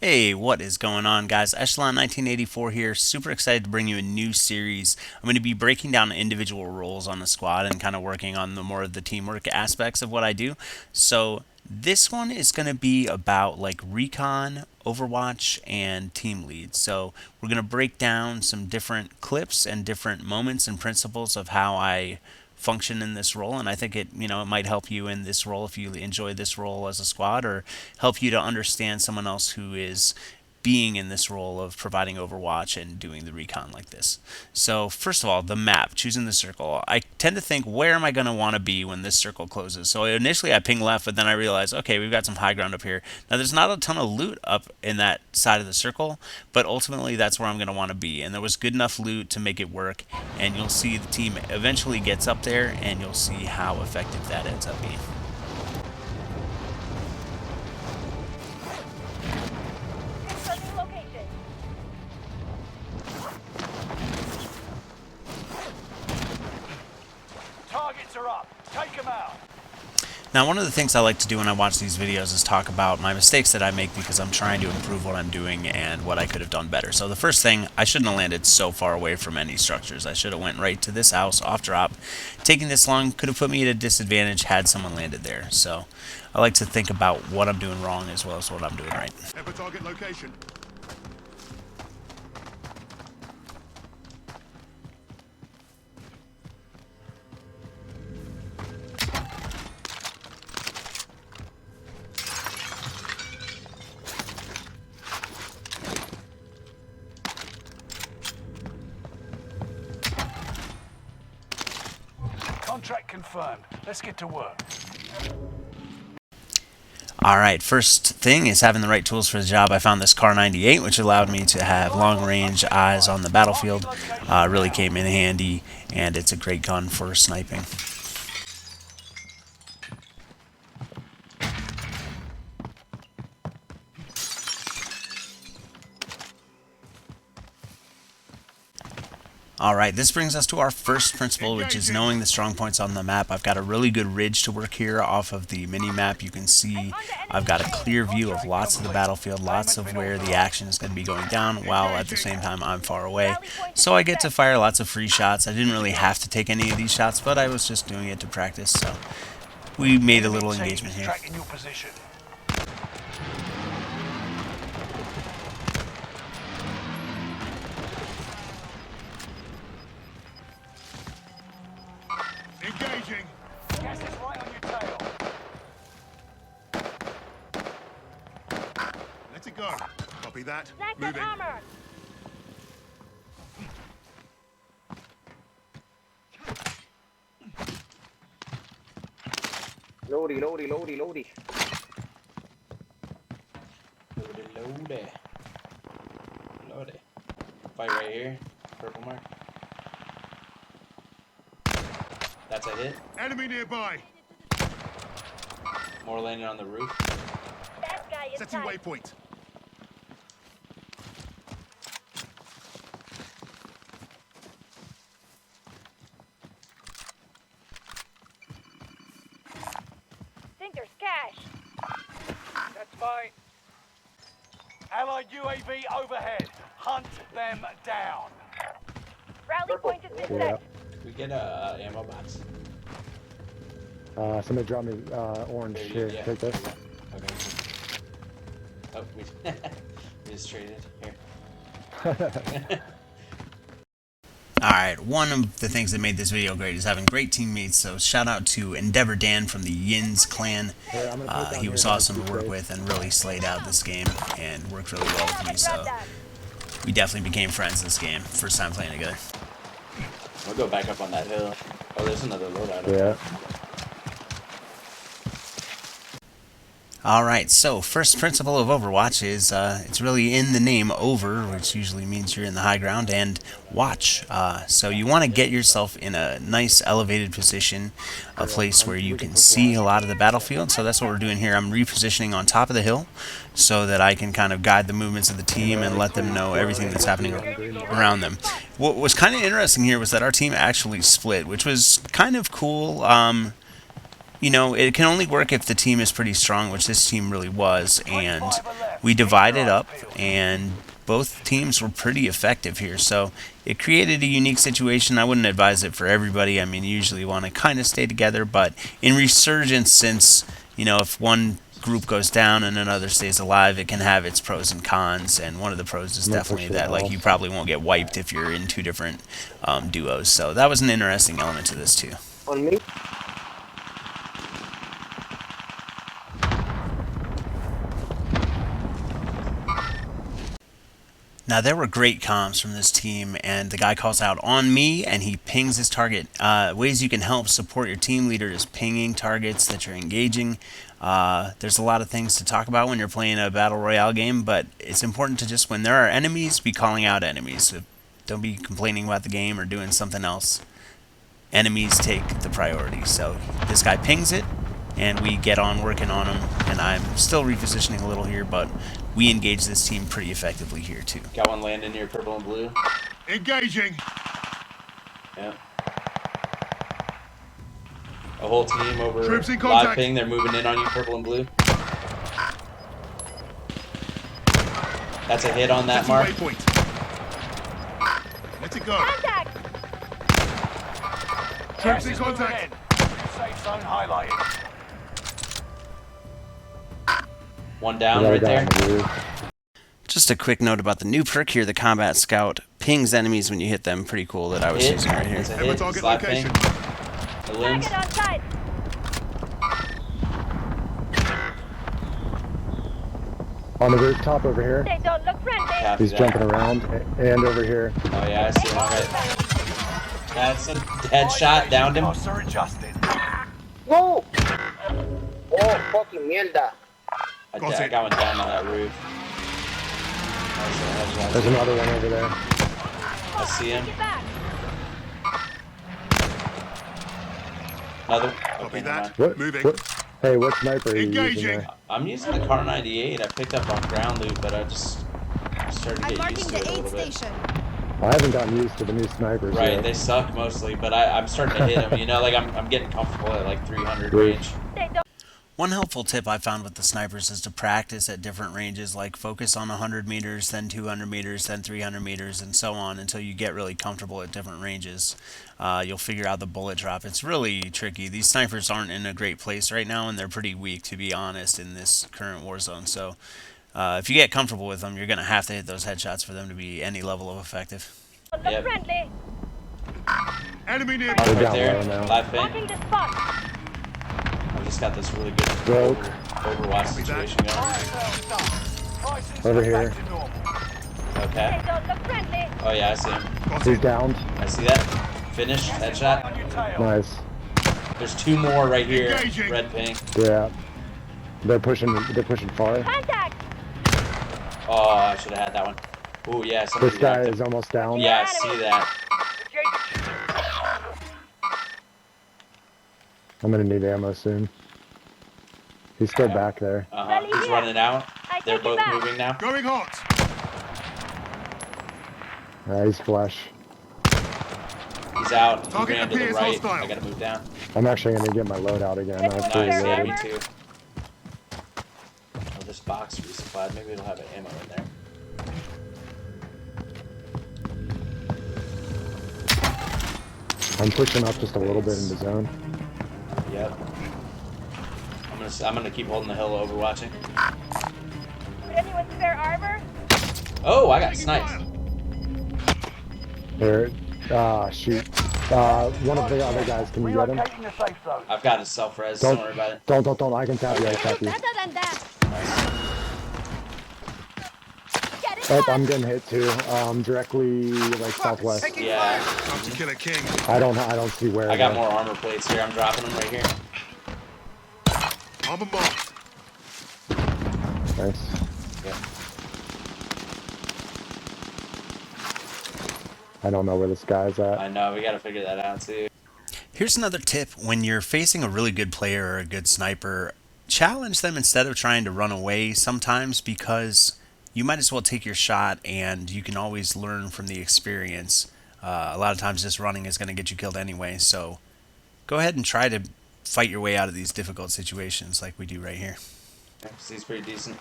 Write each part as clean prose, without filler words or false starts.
Hey, what is going on, guys? Echelon 1984 here. Super excited to bring you a new series. I'm going to be breaking down individual roles on the squad and kind of working on the more of the teamwork aspects of what I do. So this one is going to be about like Recon, Overwatch, and team lead. So we're going to break down some different clips and different moments and principles of how I function in this role, and I think it might help you in this role if you enjoy this role as a squad, or help you to understand someone else who is being in this role of providing Overwatch and doing the recon like this. So first of all, the map, choosing the circle. I tend to think, where am I going to want to be when this circle closes? So initially I ping left, but then I realized, okay, we've got some high ground up here. Now there's not a ton of loot up in that side of the circle, but ultimately that's where I'm going to want to be. And there was good enough loot to make it work, and you'll see the team eventually gets up there, and you'll see how effective that ends up being. Targets are up. Take them out. Now, one of the things I like to do when I watch these videos is talk about my mistakes that I make because I'm trying to improve what I'm doing and what I could have done better. So the first thing, I shouldn't have landed so far away from any structures. I should have went right to this house, off drop. Taking this long could have put me at a disadvantage had someone landed there. So I like to think about what I'm doing wrong as well as what I'm doing right. Have a target location. Contract confirmed. Let's get to work. Alright, first thing is having the right tools for the job. I found this Car 98, which allowed me to have long range eyes on the battlefield. Really came in handy, and it's a great gun for sniping. Alright, this brings us to our first principle, which is knowing the strong points on the map. I've got a really good ridge to work here off of the mini-map. You can see I've got a clear view of lots of the battlefield, lots of where the action is going to be going down, while at the same time I'm far away. So I get to fire lots of free shots. I didn't really have to take any of these shots, but I was just doing it to practice, so we made a little engagement here. Engaging. Gas is right on your tail. Let it go. Copy that. Like that Moving. armor. Loady, loady, loady, loady. Loady. Loady. Fight right here. Purple mark. That's a hit. Enemy nearby. More landing on the roof. That guy is Setting tight. waypoint. Think there's cash. That's fine. Allied UAV overhead. Hunt them down. Rally point has been Yeah. set. We get a ammo box. Somebody dropped me orange here. Yeah. Take this. Okay. Oh, we just traded here. Alright, one of the things that made this video great is having great teammates, so shout out to Endeavor Dan from the Yins clan. He was awesome to work with and really slayed out this game and worked really well with me, so we definitely became friends this game. First time playing together. We'll go back up on that hill. Oh, there's another loadout. Yeah. Alright, so first principle of Overwatch is it's really in the name over, which usually means you're in the high ground, and watch. So you want to get yourself in a nice elevated position, a place where you can see a lot of the battlefield. So that's what we're doing here. I'm repositioning on top of the hill so that I can kind of guide the movements of the team and let them know everything that's happening around them. What was kind of interesting here was that our team actually split, which was kind of cool. You know, it can only work if the team is pretty strong, which this team really was, and we divided up, and both teams were pretty effective here. So it created a unique situation. I wouldn't advise it for everybody. I mean, you usually want to kind of stay together, but in Resurgence, since if one group goes down and another stays alive, it can have its pros and cons. And one of the pros is I'm gonna definitely push it that like off. you probably won't get wiped if you're in two different duos. So that was an interesting element to this too. On me? Now, there were great comms from this team, and the guy calls out on me, and he pings his target. Ways you can help support your team leader is pinging targets that you're engaging. There's a lot of things to talk about when you're playing a Battle Royale game, but it's important to just, when there are enemies, be calling out enemies. So don't be complaining about the game or doing something else. Enemies take the priority. So this guy pings it, and we get on working on him, and I'm still repositioning a little here, but we engage this team pretty effectively here too. Got one landing near purple and blue. Engaging. Yeah. A whole team over Troops in live contact. ping. They're moving in on you, purple and blue. That's a hit on that Setting mark. waypoint. Let it go. Contact! Troops in Gas is moving contact. in. New safe zone highlighted. One down right there. Just a quick note about the new perk here, the Combat Scout pings enemies when you hit them. Pretty cool that I was Hit. using right here. It's a Have a hit. target Slide ping. location. The limbs. Target on sight! On the rooftop over here. They don't look friendly! Copy He's that. jumping around. And over here. Oh yeah, I see him. Right. That's a headshot. Downed him. Costs are adjusted. Whoa! Oh, fucking mierda. I Got it. got one down on that roof. Nice little headshot. There's another one over there. I see him. Get back! Another. Copy Okay, never that. mind. What? Moving. What? Hey, what sniper are you using Engaging. there? I'm using the Car 98. I picked up on ground loot, but I just started to I'm get marking used to the it a aid little bit. station. I haven't gotten used to the new snipers Right, yet. they suck mostly, but I'm starting to hit them. You know, like I'm getting comfortable at like 300 Right. range. They don't One helpful tip I found with the snipers is to practice at different ranges, like focus on 100 meters, then 200 meters, then 300 meters, and so on until you get really comfortable at different ranges. You'll figure out the bullet drop. It's really tricky. These snipers aren't in a great place right now, and they're pretty weak, to be honest, in this current Warzone. So if you get comfortable with them, you're going to have to hit those headshots for them to be any level of effective. look Yep. friendly! Enemy near. Mark They're right down there. low now. Live ping. Marking the spot! I just got this really good Broke. Overwatch situation going. Sales done. Prices Over are here. back to normal. Okay. They don't look friendly! Oh yeah, I see him. Got He's it. downed. I see that. Finish. Gas is right Headshot. on your tail. Nice. There's two more right here. Engaging. Red ping. Yeah. They're pushing far. Contact! Oh, I should have had that one. Ooh, yeah. Somebody This guy reacted. is almost down. Yeah, I see that. I'm gonna need ammo soon. He's still back there. He's running out. I They're take it both back. moving now. Going hot. He's flush. He's out. He Target ran to the appears right. hostile. I gotta move down. I'm actually gonna get my loadout again. I have fully Nice, yeah, loaded. me too. Oh, this box resupplied. Maybe it'll have an ammo in there. I'm pushing up just a little bit in the zone. Yep. I'm gonna keep holding the hill overwatching. Would anyone spare armor? Oh, I got sniped. There. Shoot. One of the other guys, can you get him? Relocating the safe zone. I've got a self-res. Don't worry about it. Don't. I can tap you. I tap you. Better than that. Get it Oh, back! I'm getting hit too. Directly like southwest. Yeah. Time to kill a king. I don't see where. I got though. more armor plates here. I'm dropping them right here. Armor marked. Nice. Yep. I don't know where this guy's at. I know. We gotta figure that out too. Here's another tip. When you're facing a really good player or a good sniper, challenge them instead of trying to run away sometimes, because you might as well take your shot and you can always learn from the experience. A lot of times just running is going to get you killed anyway, so go ahead and try to fight your way out of these difficult situations like we do right here. He's pretty decent.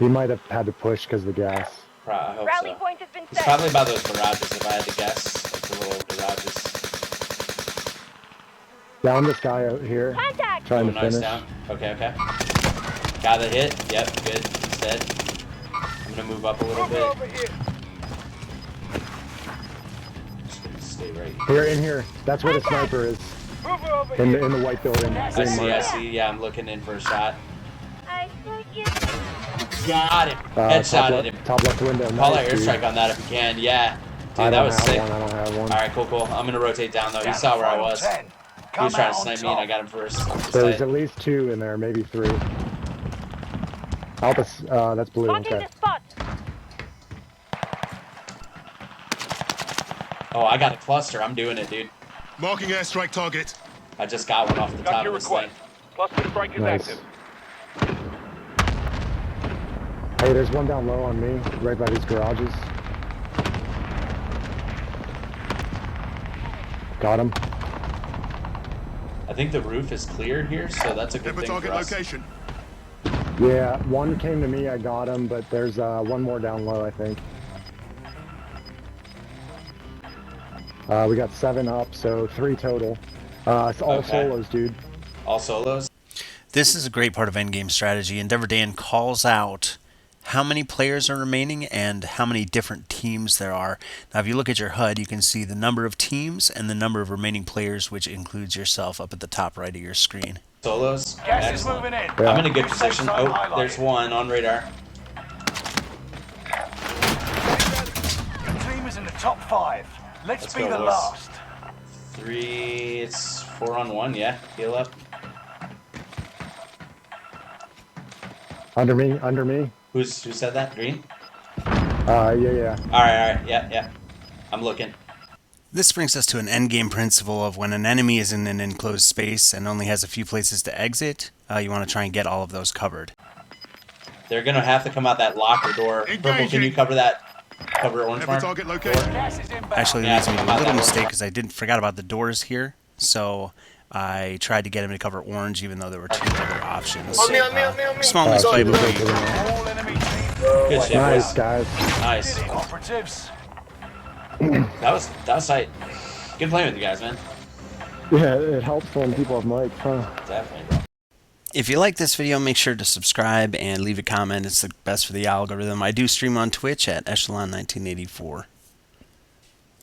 He might have had to push because of the gas. I hope Rally so. point has been He's set. probably by those garages, if I had to guess. Like the little garages. Down this guy out here. Contact! Trying Ooh, to nice finish. down. Okay, okay. Got the hit. Yep, good. He's dead. I'm gonna move up a little Move bit. over here. Just gonna stay right Here, in here. That's where the sniper is. Move over In here. the white building. I Green see, mark. I see. Yeah, I'm looking in for a shot. I think you. Got him. Headshotted him. Top left window. Call Nice, an dude. airstrike on that if you can. Yeah. I Dude, that don't was have sick. one. I don't have one. Alright, cool, cool. I'm gonna rotate down though. He Down saw to where I final was. 10. He Come was trying out to on snipe me and I top. got him first. Just There's tight. at least 2 in there, maybe 3. Alpha, that's blue. Marking Okay. the spot. Oh, I got a cluster. I'm doing it, dude. Marking airstrike target. I just got one off the top of this thing. Cluster strike is Nice. active. Hey, there's one down low on me, right by these garages. Got him. I think the roof is cleared here, so that's a good Never thing for target us. location. Yeah, one came to me, I got him, but there's one more down low, I think. We got 7 up, so 3 total. It's all Okay. solos, dude. All solos. This is a great part of endgame strategy. Endeavor Dan calls out how many players are remaining and how many different teams there are. Now, if you look at your HUD, you can see the number of teams and the number of remaining players, which includes yourself up at the top right of your screen. Solos. Gas is Excellent. moving in. Yeah. I'm in a good New safe position. zone Oh, highlighted. there's one on radar. Your team is in the top 5. Let's Let's be go, the boys. last. 3, it's 4 on 1, yeah. Heal up. Under me, under me. Who said that? Green? Yeah. Alright, yeah. I'm looking. This brings us to an endgame principle of when an enemy is in an enclosed space and only has a few places to exit, you want to try and get all of those covered. They're gonna have to come out that locker door. Purple, can Engaging. you cover that? Cover orange Never mark? target location. Gas is inbound. Actually, Yeah, leads me to I'm a out little that mistake door. because I forgot about the doors here, so I tried to get him to cover orange even though there were 2 other options. On me. Small misplay, but we All enemy teams Good shit, Nice, boys. guys. Nice. did it, operatives. That was tight. Good playing with you guys, man. Yeah, it helps when people have mics, huh? Definitely, bro. If you like this video, make sure to subscribe and leave a comment. It's the best for the algorithm. I do stream on Twitch at Echelon1984.